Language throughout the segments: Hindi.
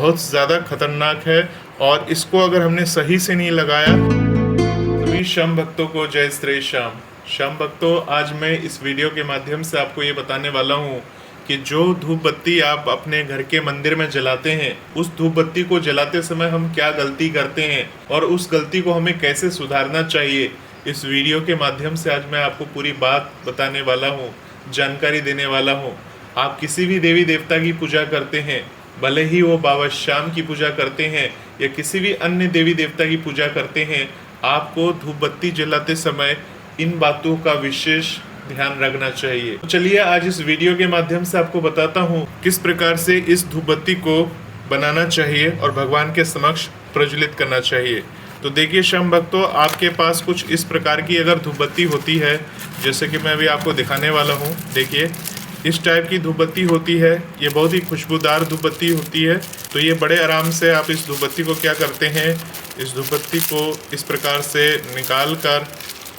बहुत ज़्यादा खतरनाक है और इसको अगर हमने सही से नहीं लगाया। सभी श्याम भक्तों को जय श्री श्याम। श्याम भक्तों, आज मैं इस वीडियो के माध्यम से आपको ये बताने वाला हूँ कि जो धूप बत्ती आप अपने घर के मंदिर में जलाते हैं, उस धूप बत्ती को जलाते समय हम क्या गलती करते हैं और उस गलती को हमें कैसे सुधारना चाहिए। इस वीडियो के माध्यम से आज मैं आपको पूरी बात बताने वाला हूँ, जानकारी देने वाला हूँ। आप किसी भी देवी देवता की पूजा करते हैं, भले ही वो बाबा श्याम की पूजा करते हैं या किसी भी अन्य देवी देवता की पूजा करते हैं, आपको धूप बत्ती जलाते समय इन बातों का विशेष ध्यान रखना चाहिए। तो चलिए आज इस वीडियो के माध्यम से आपको बताता हूँ किस प्रकार से इस धूप बत्ती को बनाना चाहिए और भगवान के समक्ष प्रज्वलित करना चाहिए। तो देखिए श्याम भक्तों, आपके पास कुछ इस प्रकार की अगर धूप बत्ती होती है, जैसे कि मैं अभी आपको दिखाने वाला हूँ। देखिए इस टाइप की धूप बत्ती होती है, ये बहुत ही खुशबूदार धूप बत्ती होती है। तो ये बड़े आराम से आप इस धूप बत्ती को क्या करते हैं, इस धूप बत्ती को इस प्रकार से निकाल कर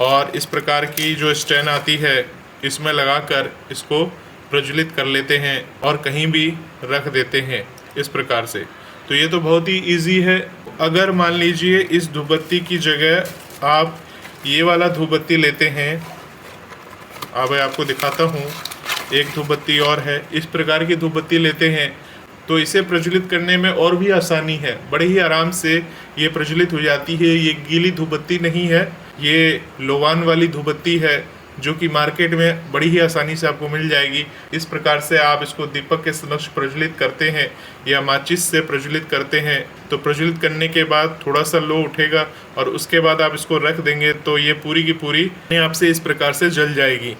और इस प्रकार की जो स्टैंड आती है इसमें लगाकर इसको प्रज्वलित कर लेते हैं और कहीं भी रख देते हैं इस प्रकार से। तो ये तो बहुत ही इजी है। अगर मान लीजिए इस धूप बत्ती की जगह आप ये वाला धूप बत्ती लेते हैं, अब मैं आपको दिखाता हूँ, एक धूप बत्ती और है, इस प्रकार की धूप बत्ती लेते हैं तो इसे प्रज्वलित करने में और भी आसानी है। बड़े ही आराम से ये प्रज्वलित हो जाती है। ये गीली धूप बत्ती नहीं है, ये लोवान वाली धूप बत्ती है जो कि मार्केट में बड़ी ही आसानी से आपको मिल जाएगी। इस प्रकार से आप इसको दीपक के समक्ष प्रज्वलित करते हैं या माचिस से प्रज्वलित करते हैं तो प्रज्वलित करने के बाद थोड़ा सा लो उठेगा और उसके बाद आप इसको रख देंगे तो ये पूरी की पूरी आपसे इस प्रकार से जल जाएगी।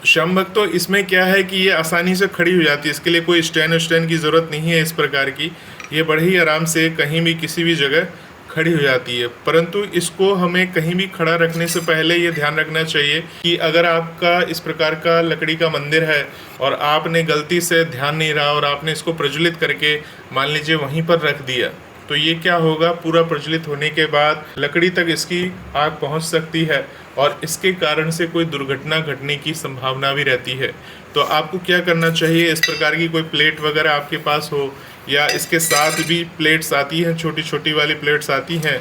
श्याम भक्तों, इसमें क्या है कि ये आसानी से खड़ी हो जाती है, इसके लिए कोई स्टैंड की ज़रूरत नहीं है। इस प्रकार की ये बड़े ही आराम से कहीं भी किसी भी जगह खड़ी हो जाती है। परंतु इसको हमें कहीं भी खड़ा रखने से पहले ये ध्यान रखना चाहिए कि अगर आपका इस प्रकार का लकड़ी का मंदिर है और आपने गलती से ध्यान नहीं रहा और आपने इसको प्रज्वलित करके मान लीजिए वहीं पर रख दिया, तो ये क्या होगा, पूरा प्रज्वलित होने के बाद लकड़ी तक इसकी आग पहुंच सकती है और इसके कारण से कोई दुर्घटना घटने की संभावना भी रहती है। तो आपको क्या करना चाहिए, इस प्रकार की कोई प्लेट वगैरह आपके पास हो या इसके साथ भी प्लेट्स आती हैं, छोटी छोटी वाली प्लेट्स आती हैं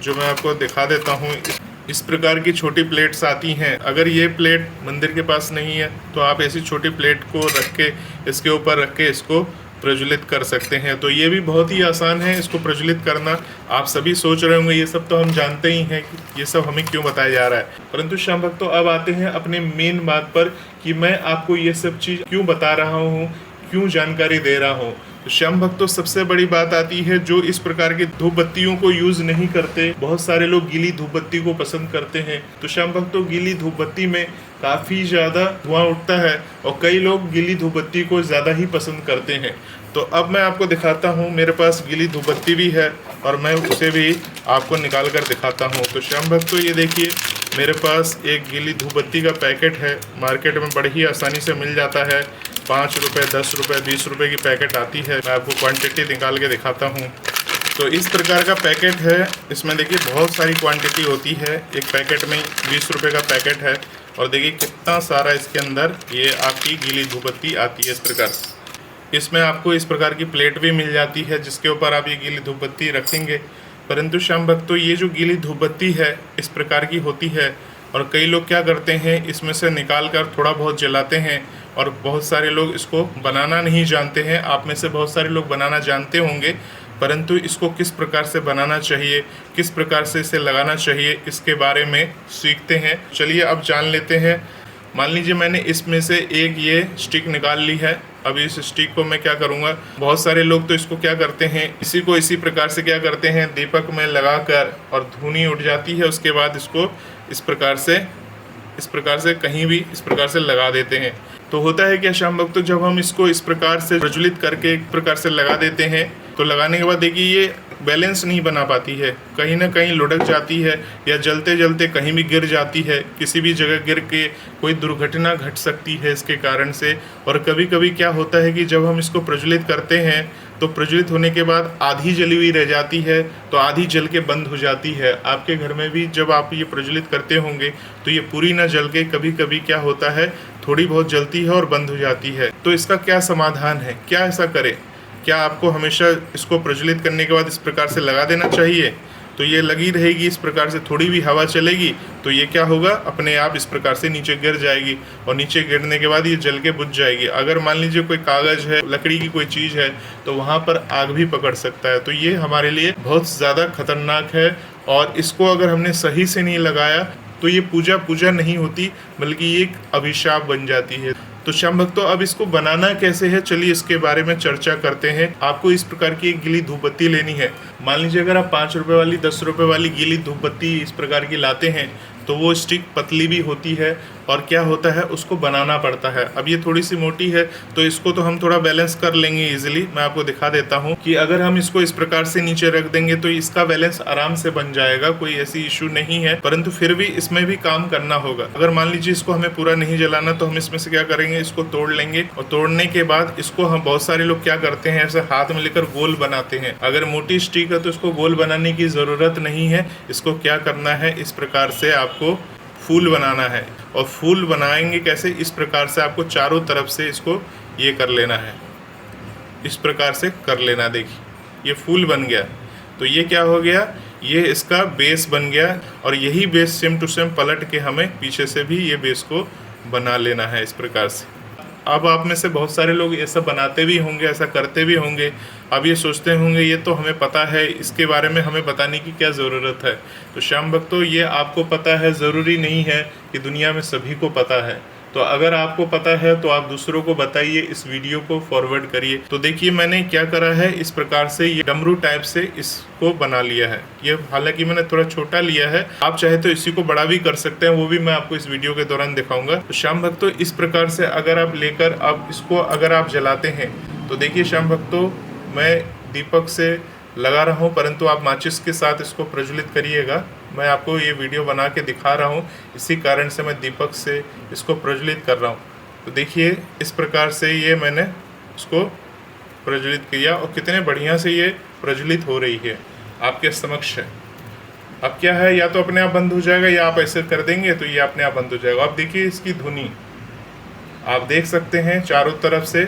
जो मैं आपको दिखा देता हूँ। इस प्रकार की छोटी प्लेट्स आती हैं। अगर ये प्लेट मंदिर के पास नहीं है तो आप ऐसी छोटी प्लेट को रख के इसके ऊपर रख के इसको प्रज्वलित कर सकते हैं। तो ये भी बहुत ही आसान है इसको प्रज्वलित करना। आप सभी सोच रहे होंगे ये सब तो हम जानते ही हैं कि ये सब हमें क्यों बताया जा रहा है, परंतु श्याम भक्तों अब आते हैं अपने मेन बात पर कि मैं आपको ये सब चीज़ क्यों बता रहा हूँ, क्यों जानकारी दे रहा हूँ। तो श्याम भक्तों, सबसे बड़ी बात आती है जो इस प्रकार की धूप बत्तियों को यूज नहीं करते। बहुत सारे लोग गीली धूप बत्ती को पसंद करते हैं। तो श्याम भक्तों, गीली धूप बत्ती में काफ़ी ज़्यादा धुआं उठता है और कई लोग गीली धूप बत्ती को ज़्यादा ही पसंद करते हैं। तो अब मैं आपको दिखाता हूँ, मेरे पास गीली धूप बत्ती भी है और मैं उसे भी आपको निकाल कर दिखाता हूँ। तो श्याम भक्तों, ये देखिए मेरे पास एक गीली धूप बत्ती का पैकेट है, मार्केट में बड़ी ही आसानी से मिल जाता है। 5 रुपये, 10 रुपये, 20 रुपये की पैकेट आती है। मैं आपको क्वांटिटी निकाल के दिखाता हूँ। तो इस प्रकार का पैकेट है, इसमें देखिए बहुत सारी क्वांटिटी होती है। एक पैकेट में 20 रुपये का पैकेट है और देखिए कितना सारा इसके अंदर ये आपकी गीली धूप बत्ती आती है। इस प्रकार से इसमें आपको इस प्रकार की प्लेट भी मिल जाती है जिसके ऊपर आप ये गीली धूप बत्ती रखेंगे। परंतु श्याम भक्तों, ये जो गीली धूप बत्ती है इस प्रकार की होती है और कई लोग क्या करते हैं, इसमें से निकाल कर थोड़ा बहुत जलाते हैं और बहुत सारे लोग इसको बनाना नहीं जानते हैं। आप में से बहुत सारे लोग बनाना जानते होंगे, परंतु इसको किस प्रकार से बनाना चाहिए, किस प्रकार से इसे लगाना चाहिए, इसके बारे में सीखते हैं। चलिए अब जान लेते हैं। मान लीजिए मैंने इसमें से एक ये स्टिक निकाल ली है। अब इस स्टिक को मैं क्या करूँगा, बहुत सारे लोग तो इसको क्या करते हैं, इसी को इसी प्रकार से क्या करते हैं, दीपक में लगाकर और धुनी उठ जाती है, उसके बाद इसको इस प्रकार से कहीं भी इस प्रकार से लगा देते हैं। तो होता है क्या श्याम भक्तों, जब हम इसको इस प्रकार से प्रज्वलित करके एक प्रकार से लगा देते हैं तो लगाने के बाद देखिए ये बैलेंस नहीं बना पाती है, कहीं ना कहीं लुढ़क जाती है या जलते जलते कहीं भी गिर जाती है। किसी भी जगह गिर के कोई दुर्घटना घट सकती है इसके कारण से। और कभी कभी क्या होता है कि जब हम इसको प्रज्वलित करते हैं तो प्रज्वलित होने के बाद आधी जली हुई रह जाती है, तो आधी जल के बंद हो जाती है। आपके घर में भी जब आप ये प्रज्वलित करते होंगे तो ये पूरी ना जल के कभी कभी क्या होता है, थोड़ी बहुत जलती है और बंद हो जाती है। तो इसका क्या समाधान है, क्या ऐसा करें। क्या आपको हमेशा इसको प्रज्वलित करने के बाद इस प्रकार से लगा देना चाहिए? तो ये लगी रहेगी, इस प्रकार से थोड़ी भी हवा चलेगी तो ये क्या होगा, अपने आप इस प्रकार से नीचे गिर जाएगी और नीचे गिरने के बाद ये जल के बुझ जाएगी। अगर मान लीजिए कोई कागज़ है, लकड़ी की कोई चीज़ है, तो वहाँ पर आग भी पकड़ सकता है। तो ये हमारे लिए बहुत ज़्यादा खतरनाक है और इसको अगर हमने सही से नहीं लगाया तो ये पूजा नहीं होती, बल्कि ये एक अभिशाप बन जाती है। तो श्याम भक्तों, अब इसको बनाना कैसे है, चलिए इसके बारे में चर्चा करते हैं। आपको इस प्रकार की एक गीली धूपबत्ती लेनी है। मान लीजिए अगर आप 5 रुपए वाली, 10 रुपए वाली गीली धूपबत्ती इस प्रकार की लाते हैं तो वो स्टिक पतली भी होती है और क्या होता है, उसको बनाना पड़ता है। अब ये थोड़ी सी मोटी है तो इसको तो हम थोड़ा बैलेंस कर लेंगे इजीली। मैं आपको दिखा देता हूँ कि अगर हम इसको इस प्रकार से नीचे रख देंगे तो इसका बैलेंस आराम से बन जाएगा, कोई ऐसी इशू नहीं है। परंतु फिर भी इसमें भी काम करना होगा। अगर मान लीजिए इसको हमें पूरा नहीं जलाना तो हम इसमें से क्या करेंगे, इसको तोड़ लेंगे और तोड़ने के बाद इसको हम, बहुत सारे लोग क्या करते हैं, ऐसे हाथ में लेकर गोल बनाते हैं। अगर मोटी स्टिक है तो इसको गोल बनाने की ज़रूरत नहीं है। इसको क्या करना है, इस प्रकार से आपको फूल बनाना है। और फूल बनाएंगे कैसे, इस प्रकार से आपको चारों तरफ से इसको ये कर लेना है, इस प्रकार से कर लेना। देखिए ये फूल बन गया। तो ये क्या हो गया, ये इसका बेस बन गया और यही बेस सेम टू सेम पलट के हमें पीछे से भी ये बेस को बना लेना है इस प्रकार से। अब आप में से बहुत सारे लोग ऐसा बनाते भी होंगे, ऐसा करते भी होंगे। अब ये सोचते होंगे ये तो हमें पता है, इसके बारे में हमें बताने की क्या ज़रूरत है। तो श्याम भक्तों, ये आपको पता है, ज़रूरी नहीं है कि दुनिया में सभी को पता है। तो अगर आपको पता है तो आप दूसरों को बताइए, इस वीडियो को फॉरवर्ड करिए। तो देखिए मैंने क्या करा है, इस प्रकार से ये डमरू टाइप से इसको बना लिया है। ये हालांकि मैंने थोड़ा छोटा लिया है, आप चाहे तो इसी को बड़ा भी कर सकते हैं, वो भी मैं आपको इस वीडियो के दौरान दिखाऊंगा। तो श्याम भक्तों, इस प्रकार से अगर आप लेकर आप इसको अगर आप जलाते हैं तो देखिए श्याम भक्तों, मैं दीपक से लगा रहा हूँ, परंतु आप माचिस के साथ इसको प्रज्वलित करिएगा। मैं आपको ये वीडियो बना के दिखा रहा हूँ, इसी कारण से मैं दीपक से इसको प्रज्वलित कर रहा हूँ। तो देखिए इस प्रकार से ये मैंने इसको प्रज्वलित किया और कितने बढ़िया से ये प्रज्वलित हो रही है, आपके समक्ष है। अब क्या है, या तो अपने आप बंद हो जाएगा या आप ऐसे कर देंगे तो ये अपने आप बंद हो जाएगा। अब देखिए इसकी धुनी आप देख सकते हैं, चारों तरफ से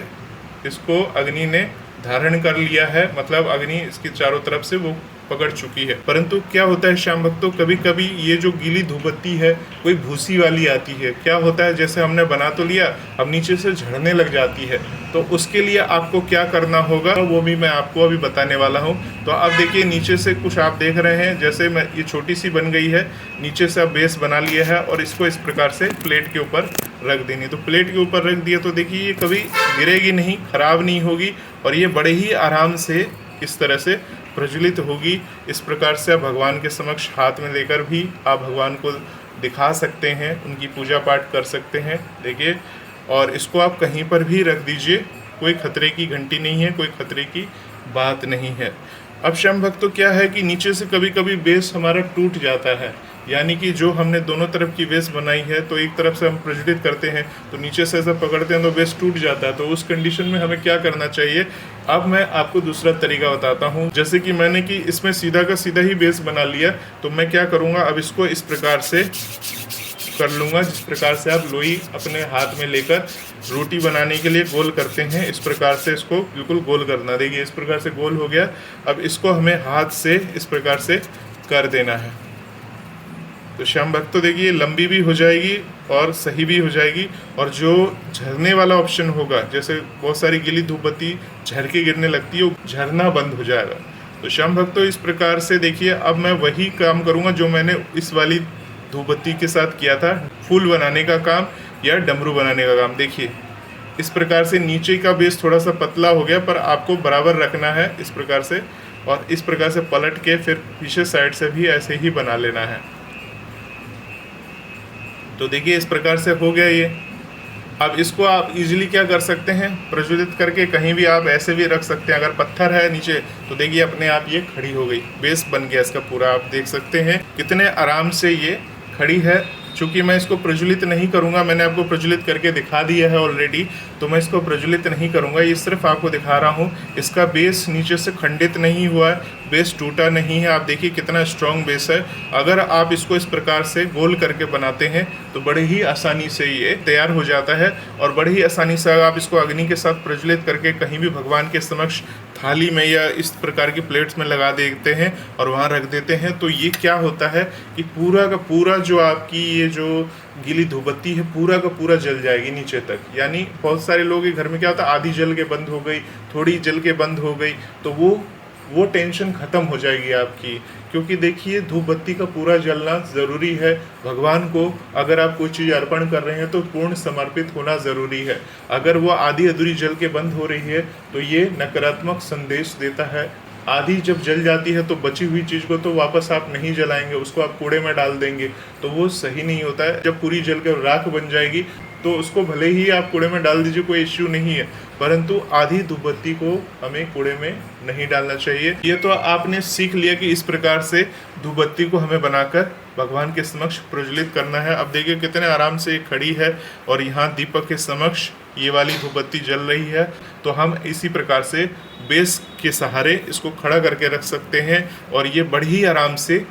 इसको अग्नि ने धारण कर लिया है, मतलब अग्नि इसकी चारों तरफ से वो पकड़ चुकी है। परंतु क्या होता है श्याम भक्तों, कभी कभी ये जो गीली धूपबत्ती है कोई भूसी वाली आती है। क्या होता है, जैसे हमने बना तो लिया, अब नीचे से झड़ने लग जाती है। तो उसके लिए आपको क्या करना होगा वो भी मैं आपको अभी बताने वाला हूँ। तो अब देखिए नीचे से कुछ आप देख रहे हैं, जैसे मैं ये छोटी सी बन गई है, नीचे से अब बेस बना लिया है और इसको इस प्रकार से प्लेट के ऊपर रख देनी। तो प्लेट के ऊपर रख दिया तो देखिए ये कभी गिरेगी नहीं, खराब नहीं होगी और ये बड़े ही आराम से इस तरह से प्रज्वलित होगी। इस प्रकार से आप भगवान के समक्ष हाथ में लेकर भी आप भगवान को दिखा सकते हैं, उनकी पूजा पाठ कर सकते हैं। देखिए, और इसको आप कहीं पर भी रख दीजिए, कोई खतरे की घंटी नहीं है, कोई खतरे की बात नहीं है। अब श्याम भक्तों क्या है कि नीचे से कभी कभी बेस हमारा टूट जाता है, यानी कि जो हमने दोनों तरफ की बेस बनाई है तो एक तरफ से हम प्रज्वलित करते हैं तो नीचे से ऐसा पकड़ते हैं तो बेस टूट जाता है। तो उस कंडीशन में हमें क्या करना चाहिए, अब मैं आपको दूसरा तरीका बताता हूँ। जैसे कि मैंने कि इसमें सीधा का सीधा ही बेस बना लिया, तो मैं क्या करूँगा, अब इसको इस प्रकार से कर लूँगा, जिस प्रकार से आप लोई अपने हाथ में लेकर रोटी बनाने के लिए गोल करते हैं, इस प्रकार से इसको बिल्कुल गोल करना। देखिए इस प्रकार से गोल हो गया। अब इसको हमें हाथ से इस प्रकार से कर देना है। तो श्याम भक्तों देखिए लंबी भी हो जाएगी और सही भी हो जाएगी, और जो झरने वाला ऑप्शन होगा, जैसे बहुत सारी गीली धूपबत्ती झर के गिरने लगती है, वो झरना बंद हो जाएगा। तो श्याम भक्तों इस प्रकार से देखिए, अब मैं वही काम करूँगा जो मैंने इस वाली धूपबत्ती के साथ किया था, फूल बनाने का काम या डमरू बनाने का काम। देखिए इस प्रकार से नीचे का बेस थोड़ा सा पतला हो गया, पर आपको बराबर रखना है इस प्रकार से, और इस प्रकार से पलट के फिर पीछे साइड से भी ऐसे ही बना लेना है। तो देखिए इस प्रकार से हो गया ये। अब इसको आप इजीली क्या कर सकते हैं, प्रज्वलित करके कहीं भी आप ऐसे भी रख सकते हैं। अगर पत्थर है नीचे तो देखिए अपने आप ये खड़ी हो गई, बेस बन गया इसका पूरा। आप देख सकते हैं कितने आराम से ये खड़ी है चूँकि मैं इसको प्रज्वलित नहीं करूँगा, मैंने आपको प्रज्वलित करके दिखा दिया है ऑलरेडी, तो मैं इसको प्रज्वलित नहीं करूँगा। ये सिर्फ आपको दिखा रहा हूँ। इसका बेस नीचे से खंडित नहीं हुआ है, बेस टूटा नहीं है। आप देखिए कितना स्ट्रॉन्ग बेस है। अगर आप इसको इस प्रकार से गोल करके बनाते हैं तो बड़े ही आसानी से ये तैयार हो जाता है, और बड़े ही आसानी से आप इसको अग्नि के साथ प्रज्वलित करके कहीं भी भगवान के समक्ष थाली में या इस प्रकार की प्लेट्स में लगा देते हैं और वहाँ रख देते हैं। तो ये क्या होता है कि पूरा का पूरा जो आपकी ये जो गीली धूपबत्ती है पूरा का पूरा जल जाएगी नीचे तक। यानी बहुत सारे लोग के घर में क्या होता है, आधी जल के बंद हो गई, थोड़ी जल के बंद हो गई, तो वो टेंशन ख़त्म हो जाएगी आपकी। क्योंकि देखिए धूप बत्ती का पूरा जलना ज़रूरी है। भगवान को अगर आप कोई चीज़ अर्पण कर रहे हैं तो पूर्ण समर्पित होना ज़रूरी है। अगर वो आधी अधूरी जल के बंद हो रही है तो ये नकारात्मक संदेश देता है। आधी जब जल जाती है तो बची हुई चीज़ को तो वापस आप नहीं जलाएंगे, उसको आप कूड़े में डाल देंगे, तो वो सही नहीं होता है। जब पूरी जल कर राख बन जाएगी तो उसको भले ही आप कूड़े में डाल दीजिए, कोई इश्यू नहीं है, परंतु आधी धूपबत्ती को हमें कूड़े में नहीं डालना चाहिए। ये तो आपने सीख लिया कि इस प्रकार से धूपबत्ती को हमें बनाकर भगवान के समक्ष प्रज्वलित करना है। अब देखिए कितने आराम से ये खड़ी है और यहाँ दीपक के समक्ष ये वाली धूपबत्ती जल रही है। तो हम इसी प्रकार से बेस के सहारे इसको खड़ा करके रख सकते हैं और ये बड़ी आराम से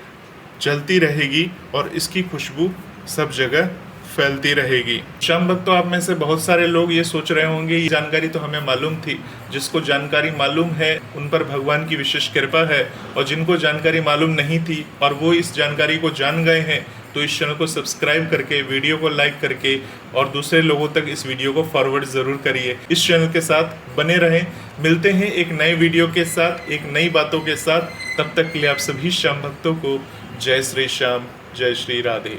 जलती रहेगी और इसकी खुशबू सब जगह फैलती रहेगी। श्याम भक्तों, आप में से बहुत सारे लोग ये सोच रहे होंगे ये जानकारी तो हमें मालूम थी। जिसको जानकारी मालूम है उन पर भगवान की विशेष कृपा है, और जिनको जानकारी मालूम नहीं थी और वो इस जानकारी को जान गए हैं तो इस चैनल को सब्सक्राइब करके, वीडियो को लाइक करके और दूसरे लोगों तक इस वीडियो को फॉरवर्ड ज़रूर करिए। इस चैनल के साथ बने रहें। मिलते हैं एक नए वीडियो के साथ, एक नई बातों के साथ। तब तक के लिए आप सभी श्याम भक्तों को जय श्री श्याम, जय श्री राधे।